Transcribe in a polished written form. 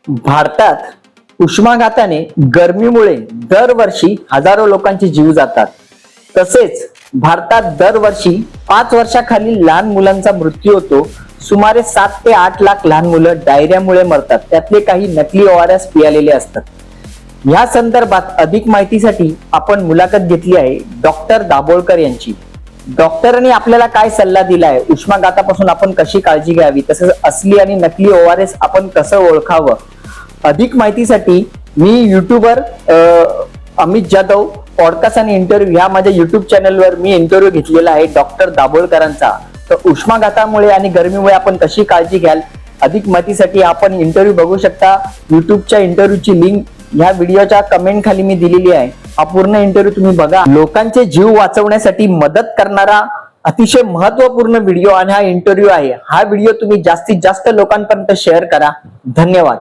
भारतात उष्माघाताने गरमीमुळे दरवर्षी हजारो लोकांचे जीव जातात. तसेच भारतात दरवर्षी 5 वर्षाखालील लहान मुलांचा मृत्यू होतो. सुमारे 7 ते 8 लाख लहान मुलं डायरियामुळे मरतात. त्यातले काही नकली ORS पियालेले असतात. या संदर्भात अधिक माहितीसाठी आपण मुलाखत घेतली आहे डॉक्टर दाभोळकर यांची. डॉक्टरांनी आपल्याला काय सल्ला दिलाय, उष्माघातापासून आपण कशी काळजी घ्यावी, तसेच असली आणि नकली ORS आपण कसं ओळखावं, अधिक माहितीसाठी मी युट्यूबर अमित जाधव पॉडकास्ट आणि इंटरव्ह्यू ह्या माझ्या युट्यूब चॅनलवर मी इंटरव्ह्यू घेतलेला आहे डॉक्टर दाभोळकरांचा. तर उष्माघातामुळे आणि गरमीमुळे आपण कशी काळजी घ्याल, अधिक माहितीसाठी आपण इंटरव्ह्यू बघू शकता. युट्यूबच्या इंटरव्ह्यूची लिंक ह्या व्हिडिओच्या कमेंट खाली मी दिलेली आहे. हा पूर्ण इंटरव्ह्यू तुम्ही बघा. लोकांचे जीव वाचवण्यासाठी मदत करणारा अतिशय महत्वपूर्ण व्हिडिओ आणि हा इंटरव्ह्यू आहे. हा व्हिडिओ तुम्ही जास्तीत जास्त लोकांपर्यंत शेअर करा. धन्यवाद.